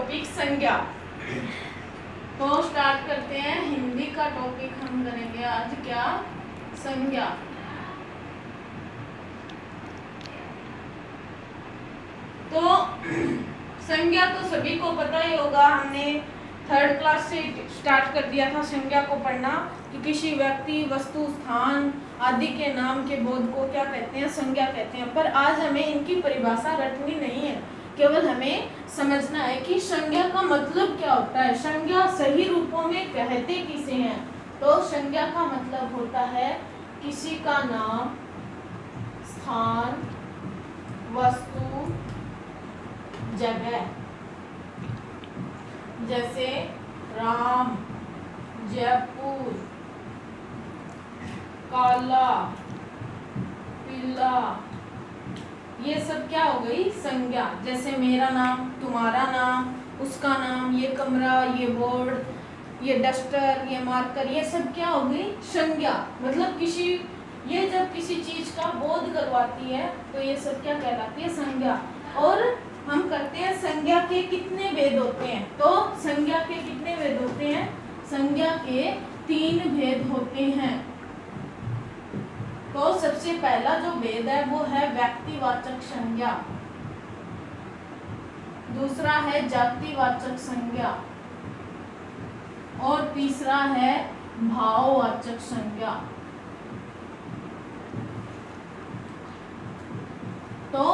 Topic संज्ञा। तो start करते हैं। हिंदी का टॉपिक हम करेंगे आज क्या, संज्ञा। तो संज्ञा तो सभी को पता ही होगा, हमने 3rd क्लास से स्टार्ट कर दिया था संज्ञा को पढ़ना कि किसी व्यक्ति, वस्तु, स्थान आदि के नाम के बोध को क्या कहते हैं, संज्ञा कहते हैं। पर आज हमें इनकी परिभाषा रटनी नहीं है, केवल हमें समझना है कि संज्ञा का मतलब क्या होता है, संज्ञा सही रूपों में कहते किसे हैं। तो संज्ञा का मतलब होता है किसी का नाम, स्थान, वस्तु, जगह। जैसे राम, जयपुर, काला, पीला, ये सब क्या हो गई, संज्ञा। जैसे मेरा नाम, तुम्हारा नाम, उसका नाम, ये कमरा, ये बोर्ड, ये डस्टर, ये मार्कर, ये सब क्या हो गई, संज्ञा। मतलब किसी, ये जब किसी चीज का बोध करवाती है तो ये सब क्या कहलाती है, संज्ञा। और हम करते हैं संज्ञा के कितने भेद होते हैं। तो संज्ञा के कितने भेद होते हैं, संज्ञा के 3 भेद होते हैं। तो सबसे पहला जो भेद है वो है व्यक्तिवाचक संज्ञा, दूसरा है जातिवाचक संज्ञा और तीसरा है भाववाचक संज्ञा। तो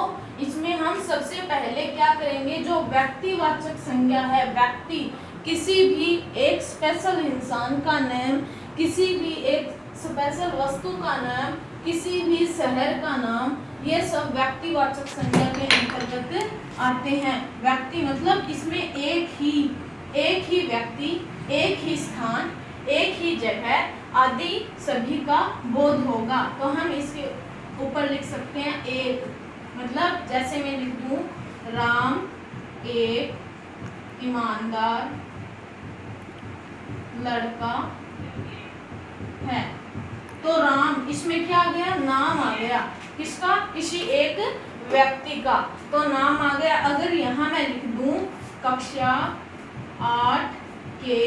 इसमें हम सबसे पहले क्या करेंगे, जो व्यक्तिवाचक संज्ञा है, व्यक्ति किसी भी एक स्पेशल इंसान का नाम, किसी भी एक स्पेशल वस्तु का नाम, किसी भी शहर का नाम, ये सब व्यक्तिवाचक संज्ञा के अंतर्गत आते हैं। व्यक्ति मतलब इसमें एक ही व्यक्ति, एक ही स्थान, एक ही जगह आदि सभी का बोध होगा। तो हम इसके ऊपर लिख सकते हैं एक, मतलब जैसे मैं लिख दूं, राम एक ईमानदार लड़का है। तो राम, इसमें क्या आ गया, नाम आ गया, किसका, किसी एक व्यक्ति का, तो नाम आ गया। अगर यहाँ मैं लिख दूं कक्षा 8 के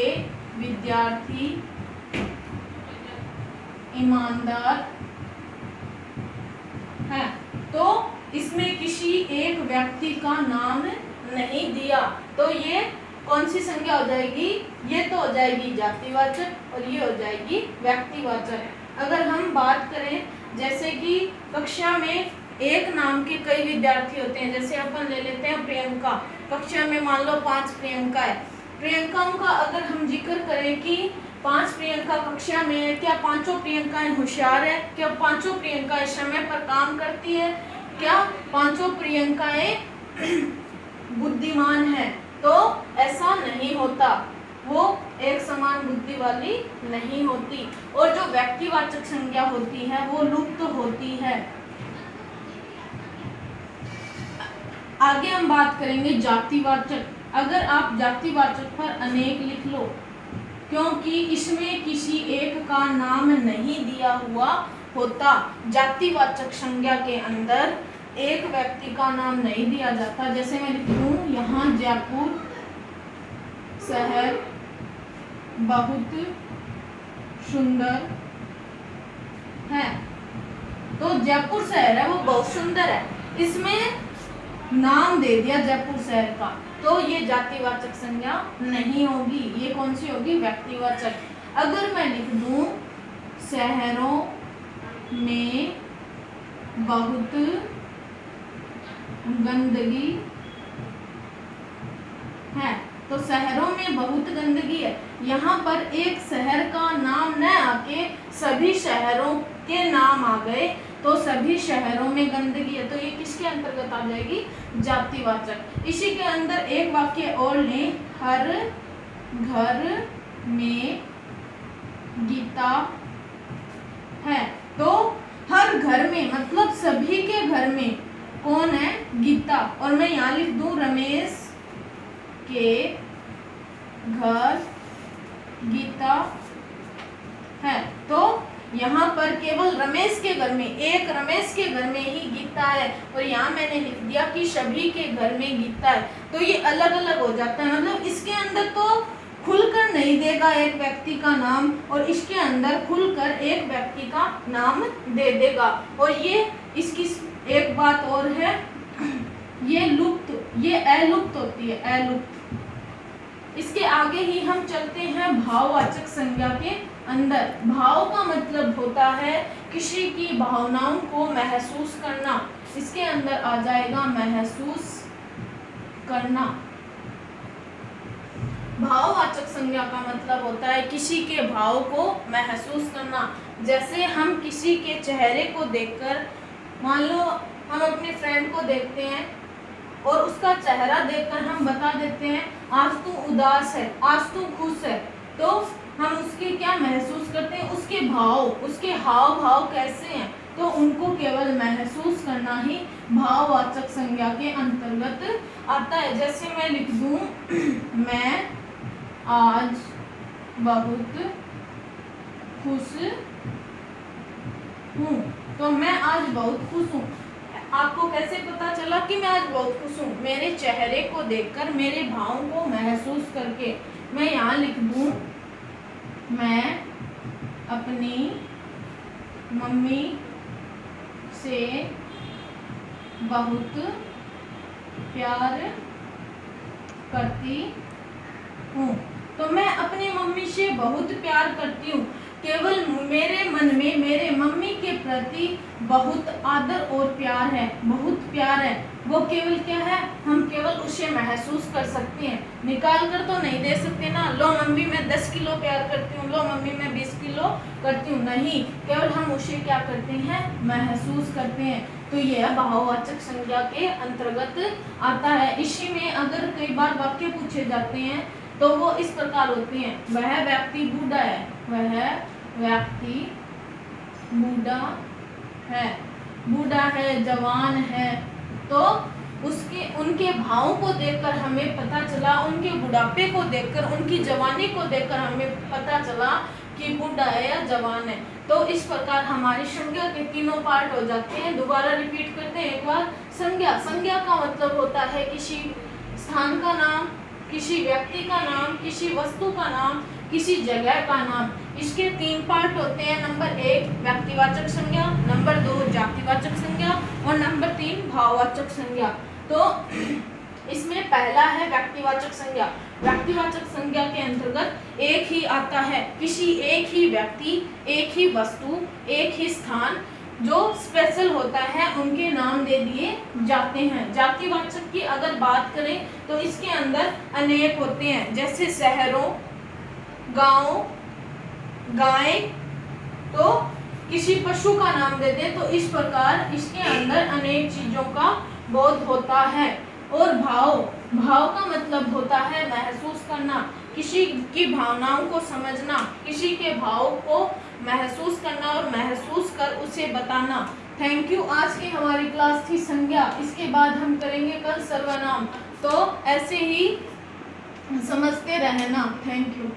विद्यार्थी ईमानदार है, तो इसमें किसी एक व्यक्ति का नाम नहीं दिया, तो ये कौन सी संज्ञा हो जाएगी, ये तो हो जाएगी जातिवाचक और ये हो जाएगी व्यक्तिवाचक। अगर हम बात करें जैसे कि कक्षा में एक नाम के कई विद्यार्थी होते हैं, जैसे अपन ले लेते हैं प्रियंका, कक्षा में मान लो 5 प्रियंका है। प्रियंकाओं का अगर हम जिक्र करें कि 5 प्रियंका कक्षा में है, क्या पांचों प्रियंकाएं होशियार है, क्या पांचों प्रियंकाएं समय पर काम करती है, क्या पांचों प्रियंकाएं बुद्धिमान है, तो ऐसा नहीं होता, वो एक समान बुद्धि वाली नहीं होती। और जो व्यक्तिवाचक संज्ञा होती है वो लुप्त होती है। आगे हम बात करेंगे जातिवाचक। अगर आप जातिवाचक पर अनेक लिख लो, क्योंकि इसमें किसी एक का नाम नहीं दिया हुआ होता। जातिवाचक संज्ञा के अंदर एक व्यक्ति का नाम नहीं दिया जाता। जैसे मैं लिख दूं यहाँ जयपुर शहर बहुत सुंदर है, तो जयपुर शहर है वो बहुत सुंदर है, इसमें नाम दे दिया जयपुर शहर का, तो ये जातिवाचक संज्ञा नहीं होगी, ये कौन सी होगी, व्यक्तिवाचक। अगर मैं लिख दूं शहरों में बहुत गंदगी है, तो शहरों में बहुत गंदगी है, यहाँ पर एक शहर का नाम न आके सभी शहरों के नाम आ गए, तो सभी शहरों में गंदगी है, तो ये किसके अंतर्गत आ जाएगी, जातिवाचक। इसी के अंदर एक वाक्य और लें, हर घर में गीता है, तो हर घर में मतलब सभी के घर में कौन है, गीता। और मैं यहाँ लिख दूं रमेश के घर गीता है, तो यहाँ पर केवल रमेश के घर में, एक रमेश के घर में ही गीता है, और यहाँ मैंने लिख दिया कि सभी के घर में गीता है। तो ये अलग अलग हो जाता है, मतलब इसके अंदर तो खुलकर नहीं देगा एक व्यक्ति का नाम, और इसके अंदर खुलकर एक व्यक्ति का नाम दे देगा। और ये इसकी एक बात और है, ये अलुप्त होती है, अलुप्त। इसके आगे ही हम चलते हैं भाववाचक संज्ञा के अंदर। भाव का मतलब होता है किसी की भावनाओं को महसूस करना, इसके अंदर आ जाएगा महसूस करना। भाववाचक संज्ञा का मतलब होता है किसी के भाव को महसूस करना। जैसे हम किसी के चेहरे को देखकर, मान लो हम अपने फ्रेंड को देखते हैं और उसका चेहरा देखकर हम बता देते हैं आज तू उदास है, आज तू खुश है, तो हम उसके क्या महसूस करते हैं, उसके भाव, उसके हाव भाव कैसे हैं, तो उनको केवल महसूस करना ही भाववाचक संज्ञा के अंतर्गत आता है। जैसे मैं लिख दूं मैं आज बहुत खुश हूँ, तो मैं आज बहुत खुश हूँ। आपको कैसे पता चला कि मैं आज बहुत खुश हूँ? मेरे चेहरे को देखकर, मेरे भावों को महसूस करके। मैं यहाँ लिख दूँ मैं अपनी मम्मी से बहुत प्यार करती हूँ, तो मैं अपनी मम्मी से बहुत प्यार करती हूँ। केवल मेरे मन में मेरे मम्मी के प्रति बहुत आदर और प्यार है, बहुत प्यार है। वो केवल क्या है, हम केवल उसे महसूस कर सकते हैं, निकाल कर तो नहीं दे सकते ना। लो मम्मी मैं 10 किलो प्यार करती हूँ, लो मम्मी मैं 20 किलो करती हूँ, नहीं, केवल हम उसे क्या करते हैं, महसूस करते हैं। तो यह भाववाचक संज्ञा के अंतर्गत आता है। इसी में अगर कई बार वाक्य पूछे जाते हैं तो वो इस प्रकार होते हैं, वह व्यक्ति बूढ़ा है, वह व्यक्ति बूढ़ा है, बूढ़ा है, जवान है, तो उनके भावों को देखकर हमें पता चला, उनके बुढ़ापे को देखकर, उनकी जवानी को देखकर हमें पता चला कि बूढ़ा है या जवान है। तो इस प्रकार हमारी संज्ञा के तीनों पार्ट हो जाते हैं। दोबारा रिपीट करते हैं एक बार। संज्ञा का मतलब होता है किसी स्थान का नाम, किसी व्यक्ति का नाम, किसी वस्तु का नाम, किसी जगह का नाम। इसके 3 पार्ट होते हैं। नंबर 1 व्यक्तिवाचक संज्ञा, नंबर 2 जातिवाचक संज्ञा और नंबर 3 भाववाचक संज्ञा। तो इसमें पहला है व्यक्तिवाचक संज्ञा। व्यक्तिवाचक संज्ञा के अंतर्गत एक ही आता है, किसी एक ही व्यक्ति, एक ही वस्तु, एक ही स्थान जो स्पेशल होता है उनके नाम दे दिए जाते हैं। जातिवाचक की अगर बात करें तो इसके अंदर अनेक होते हैं, जैसे शहरों, गांव, गाय, तो किसी पशु का नाम दे दे, तो इस प्रकार इसके अंदर अनेक चीजों का बोध होता है। और भाव का मतलब होता है महसूस करना, किसी की भावनाओं को समझना, किसी के भाव को महसूस करना और महसूस कर उसे बताना। Thank you. आज की हमारी क्लास थी संज्ञा, इसके बाद हम करेंगे कल सर्वनाम। तो ऐसे ही समझते रहना। Thank you.